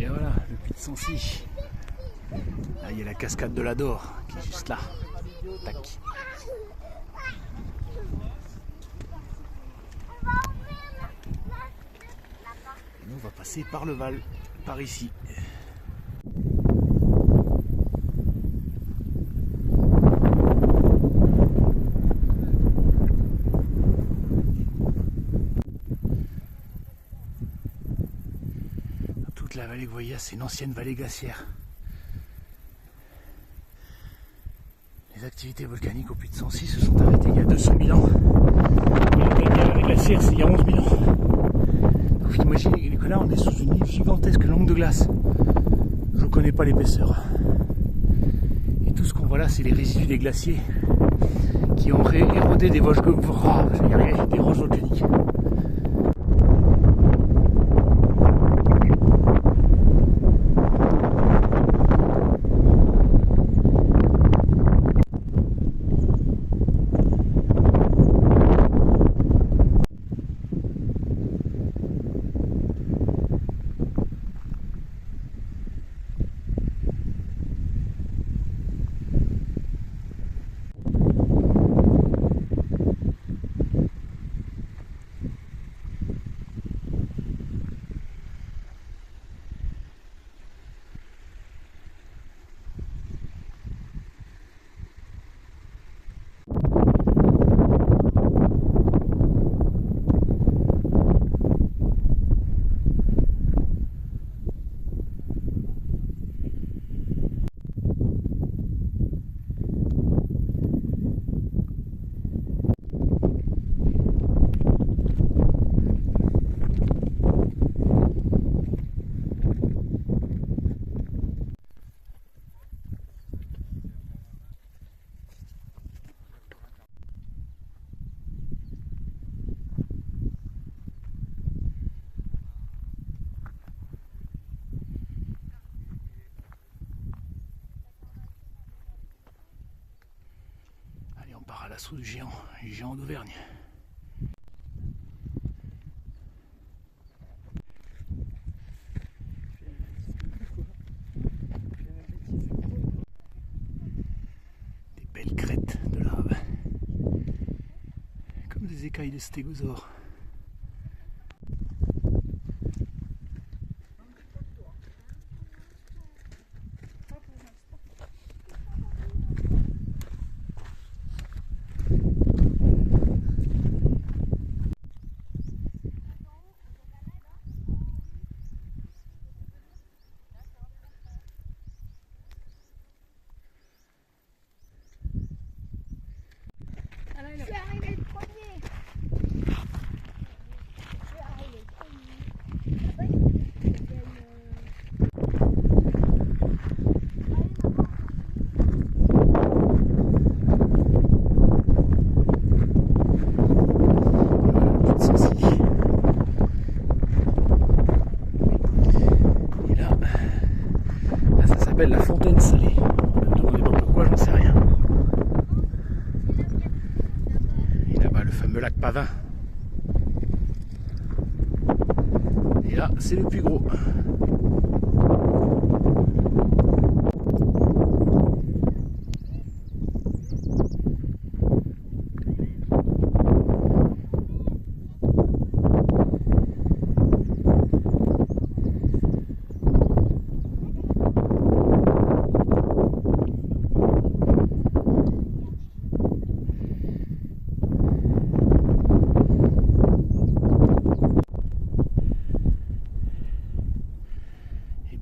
Et voilà, le puits de Sancy. Là, il y a la cascade de l'Ador qui est juste là. Tac. Et nous, on va passer par le Val, par ici. Toute la vallée que vous voyez, c'est une ancienne vallée glaciaire. Les activités volcaniques au puits de Sancy se sont arrêtées il y a 200 000 ans. Et la vallée glaciaire, c'est il y a 11 000 ans. Donc imaginez que là, on est sous une île gigantesque longue de glace. Je ne connais pas l'épaisseur. Et tout ce qu'on voit là, c'est les résidus des glaciers qui ont érodé des roches volcaniques. On part à l'assaut du géant d'Auvergne. Des belles crêtes de lave, comme des écailles de stégosaures. Je suis arrivé le premier. Et là, ça s'appelle la fontaine salée. Ne me demandez pas pourquoi, j'en sais rien. Le fameux lac Pavin. Et là, c'est le plus gros.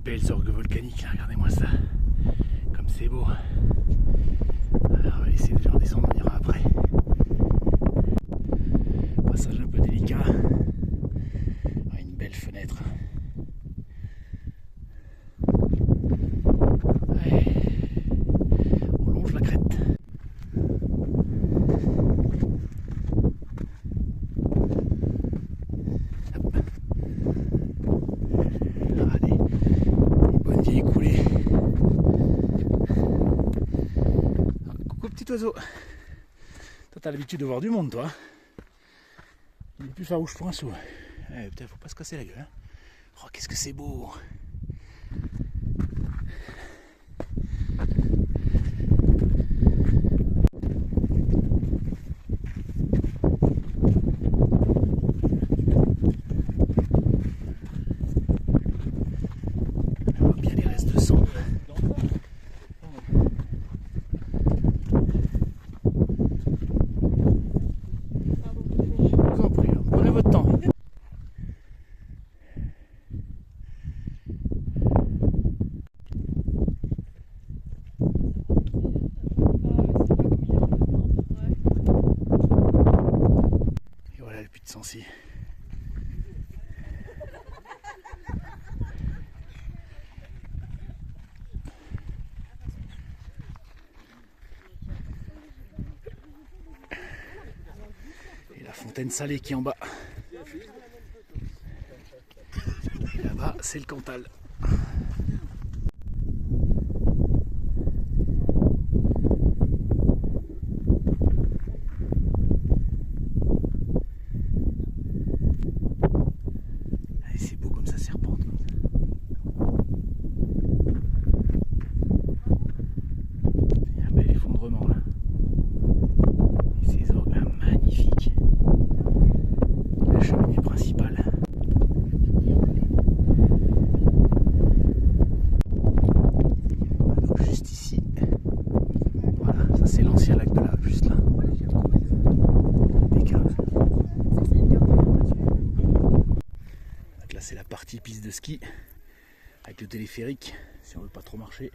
Belles orgues volcaniques, regardez-moi ça, comme c'est beau. Alors, on va essayer de redescendre, on ira après. Passage un peu délicat. Une belle fenêtre. Ouais. On longe la crête. Écoulé. Coucou petit oiseau. Toi t'as l'habitude de voir du monde toi. Il est plus farouche pour un sou. Putain, faut pas se casser la gueule. Hein. Oh qu'est-ce que c'est beau. Sancy. Et la fontaine salée qui est en bas. Et là-bas, c'est le Cantal. C'est la partie piste de ski avec le téléphérique si on veut pas trop marcher.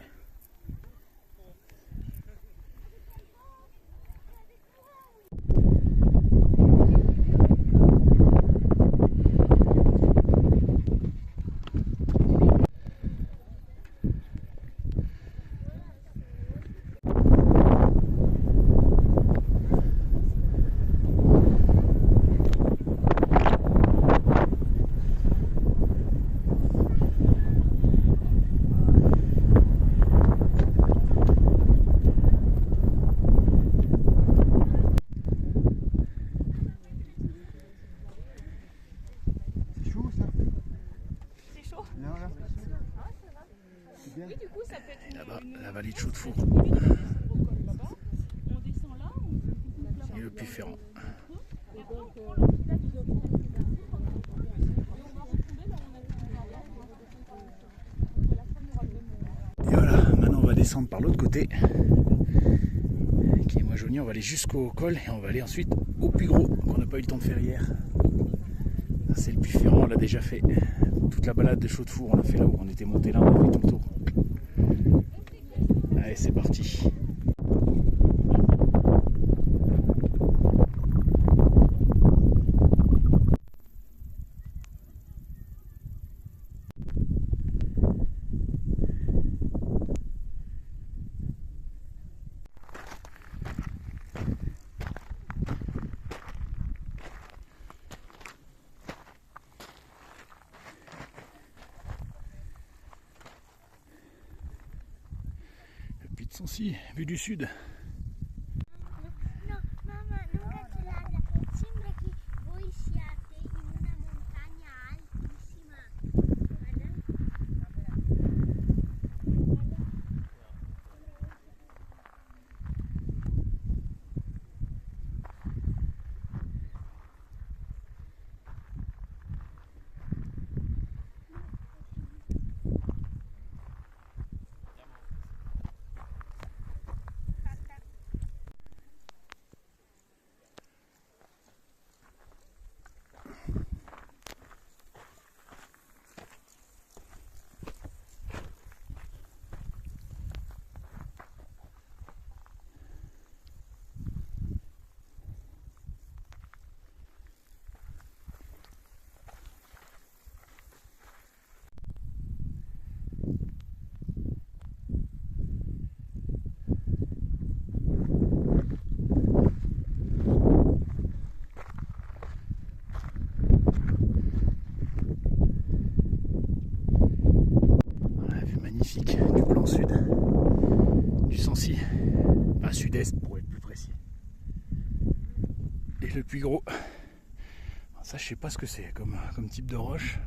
Et là-bas, la vallée de Chaudefour. Et le Puy-Ferrand. Et voilà, maintenant on va descendre par l'autre côté, qui est moins joli. On va aller jusqu'au col et on va aller ensuite au Puy-Gros, qu'on n'a pas eu le temps de faire hier. C'est le Puy-Ferrand, on l'a déjà fait. Toute la balade de Chaudefour, on l'a fait là-haut. On était monté là, on a fait tout le tour. Allez, c'est parti. Sancy, vue du sud. No, mamma, non cancellare. Sembra che voi siate in una montagna altissima. Du plan sud du Sancy, enfin sud-est pour être plus précis. Et le Puy-Gros, ça je sais pas ce que c'est comme type de roche.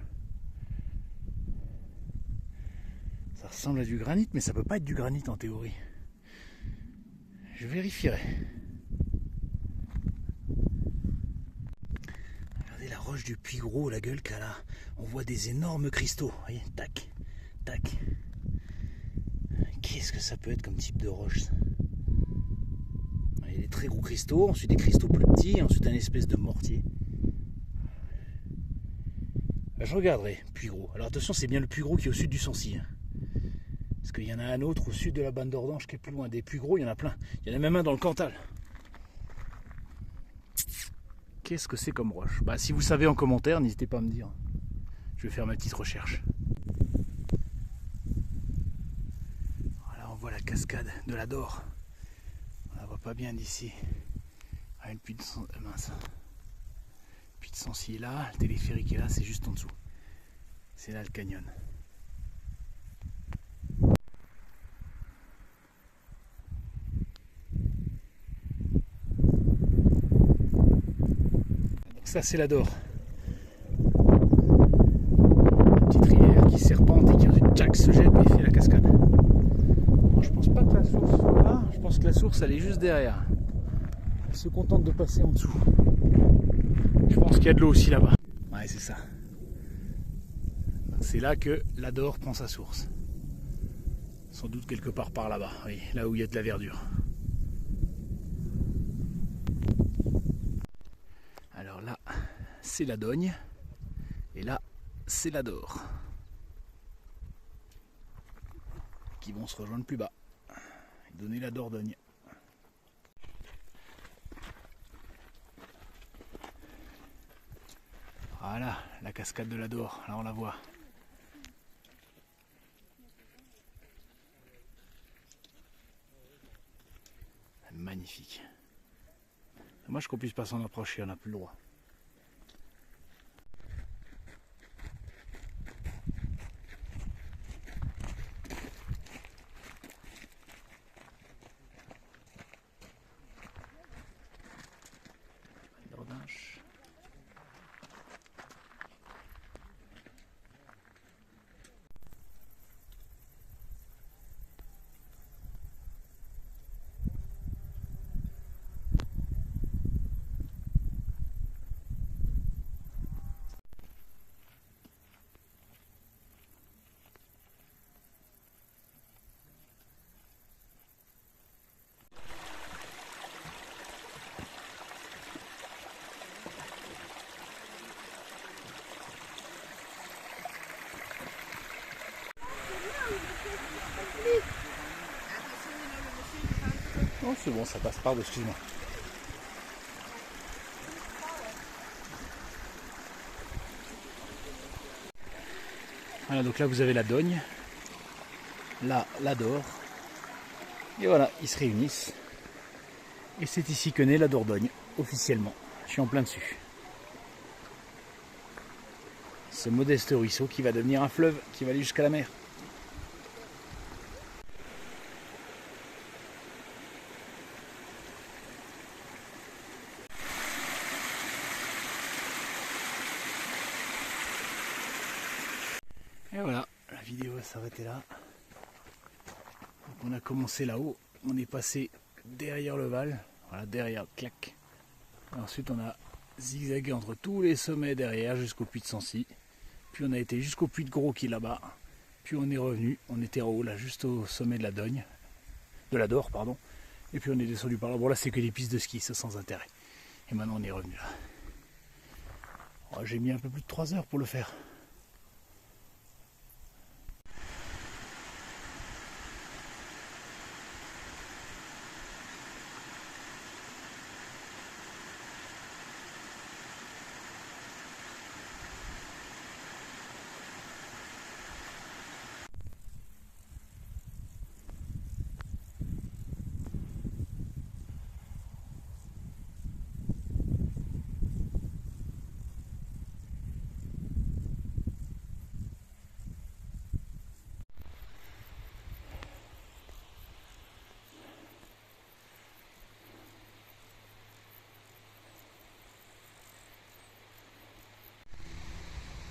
Ça ressemble à du granit, mais ça peut pas être du granit en théorie. Je vérifierai. Regardez la roche du Puy-Gros, la gueule qu'elle a. On voit des énormes cristaux. Vous voyez, tac, tac. Qu'est-ce que ça peut être comme type de roche ça? Il y a des très gros cristaux, ensuite des cristaux plus petits, ensuite un espèce de mortier. Je regarderai, Puy-Gros. Alors attention, c'est bien le Puy-Gros qui est au sud du Sancy. Parce qu'il y en a un autre au sud de la bande d'Ordange qui est plus loin. Des Puy-Gros, il y en a plein. Il y en a même un dans le Cantal. Qu'est-ce que c'est comme roche? Bah, si vous savez en commentaire, n'hésitez pas à me dire. Je vais faire ma petite recherche. Voilà, on voit la cascade de la Dore. On la voit pas bien d'ici. Ah, le puits de mince. Le puits de Sancy est là, le téléphérique est là, c'est juste en dessous. C'est là le canyon. Ça c'est la Dore. Une petite rivière qui serpente et qui ensuite se jette et fait la cascade. Bon, je pense pas que la source soit là, je pense que la source elle est juste derrière. Elle se contente de passer en dessous. Je pense qu'il y a de l'eau aussi là-bas. Ouais, c'est ça. C'est là que la Dore prend sa source. Sans doute quelque part par là-bas, oui, là où il y a de la verdure. Alors là, c'est la Dogne, et là, c'est la Dore, qui vont se rejoindre plus bas, et donner la Dordogne. Voilà, la cascade de la Dore, là on la voit. Magnifique. Dommage qu'on puisse pas s'en approcher, on n'a plus le droit. Dordogne. Non, c'est bon, ça passe par dessus, excuse-moi. Voilà, donc là vous avez la Dogne, là la Dore, et voilà, ils se réunissent. Et c'est ici que naît la Dordogne, officiellement. Je suis en plein dessus. Ce modeste ruisseau qui va devenir un fleuve, qui va aller jusqu'à la mer. Et voilà, la vidéo va s'arrêter là. Donc on a commencé là-haut, on est passé derrière le Val, voilà, derrière, clac. Et ensuite on a zigzagué entre tous les sommets derrière jusqu'au puits de Sancy. Puis on a été jusqu'au puits de Gros qui est là-bas. Puis on est revenu, on était en haut là, juste au sommet de la Dogne, de la Dore, pardon. Et puis on est descendu par là. Bon là c'est que des pistes de ski, c'est sans intérêt. Et maintenant on est revenu là. Oh, j'ai mis un peu plus de 3 heures pour le faire.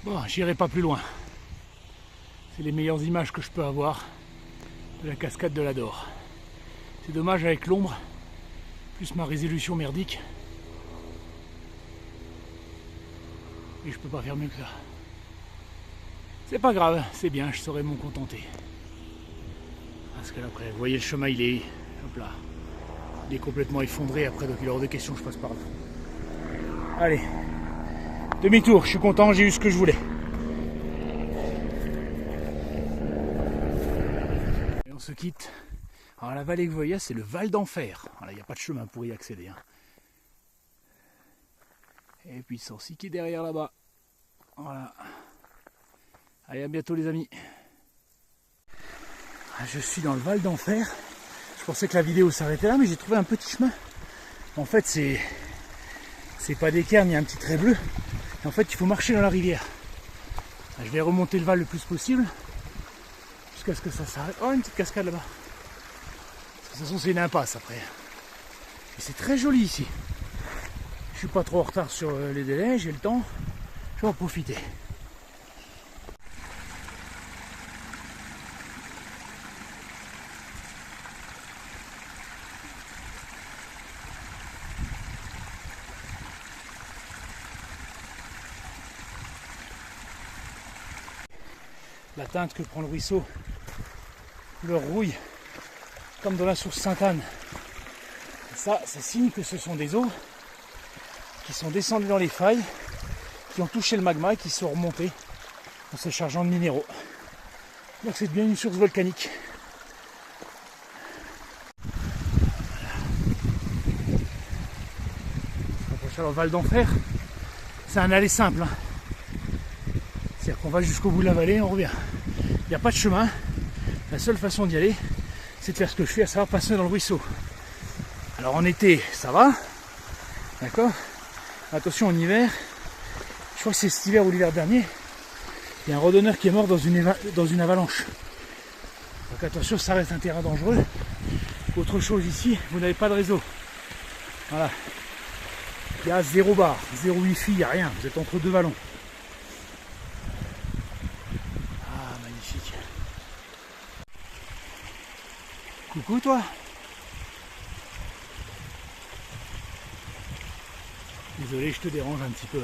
Bon, j'irai pas plus loin. C'est les meilleures images que je peux avoir de la cascade de la Dore. C'est dommage avec l'ombre, plus ma résolution merdique. Et je peux pas faire mieux que ça. C'est pas grave, c'est bien, je saurai m'en contenter. Parce que là après, vous voyez le chemin, il est, hop là, il est complètement effondré après, donc il est hors de question que je passe par là. Allez, demi-tour, je suis content, j'ai eu ce que je voulais. Et on se quitte. Alors la vallée que vous voyez, c'est le Val d'Enfer. Voilà, il n'y a pas de chemin pour y accéder. Hein. Et puis Sancy qui est derrière là-bas. Voilà. Allez, à bientôt les amis. Je suis dans le Val d'Enfer. Je pensais que la vidéo s'arrêtait là, mais j'ai trouvé un petit chemin. En fait, c'est pas d'équerre, il y a un petit trait bleu. Et en fait, il faut marcher dans la rivière. Je vais remonter le Val le plus possible jusqu'à ce que ça s'arrête. Oh, une petite cascade là-bas. De toute façon, c'est une impasse après. Et c'est très joli ici. Je suis pas trop en retard sur les délais, j'ai le temps. Je vais en profiter. La teinte que prend le ruisseau leur rouille comme dans la source Sainte-Anne. Ça signe que ce sont des eaux qui sont descendues dans les failles, qui ont touché le magma et qui sont remontées en se chargeant de minéraux. Donc c'est bien une source volcanique. Voilà. Le Val d'Enfer, c'est un aller simple. Hein. C'est-à-dire qu'on va jusqu'au bout de la vallée et on revient. Il n'y a pas de chemin. La seule façon d'y aller, c'est de faire ce que je fais, à savoir passer dans le ruisseau. Alors en été, ça va. D'accord ? Attention, en hiver, je crois que c'est cet hiver ou l'hiver dernier, il y a un randonneur qui est mort dans une avalanche. Donc attention, ça reste un terrain dangereux. Autre chose ici, vous n'avez pas de réseau. Voilà. Il y a 0 bar, 0 wifi, il n'y a rien. Vous êtes entre deux vallons. Coucou toi. Désolé, je te dérange un petit peu.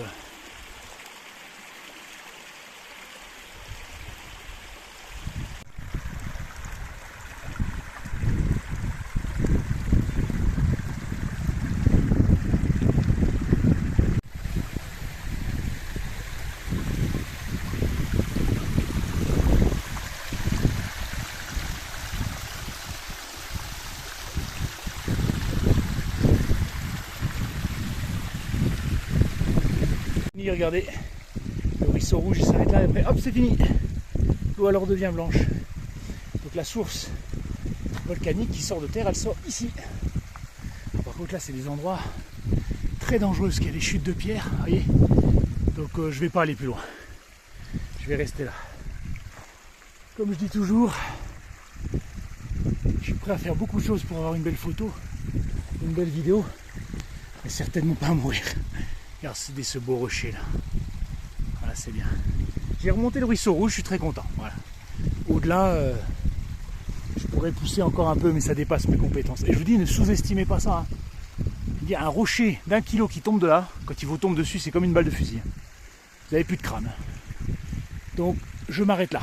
Regardez, le ruisseau rouge il s'arrête là et après hop c'est fini. L'eau alors devient blanche. Donc la source volcanique qui sort de terre, elle sort ici. Par contre là c'est des endroits très dangereux parce qu'il y a des chutes de pierre, vous voyez. Donc je vais pas aller plus loin. Je vais rester là. Comme je dis toujours, je suis prêt à faire beaucoup de choses pour avoir une belle photo, une belle vidéo, mais certainement pas à mourir. Regarde, c'est ce beau rocher là. Voilà, c'est bien. J'ai remonté le ruisseau rouge, je suis très content. Voilà. Au-delà, je pourrais pousser encore un peu, mais ça dépasse mes compétences. Et je vous dis, ne sous-estimez pas ça. Hein. Il y a un rocher d'1 kilo qui tombe de là. Quand il vous tombe dessus, c'est comme une balle de fusil. Vous n'avez plus de crâne. Donc, je m'arrête là.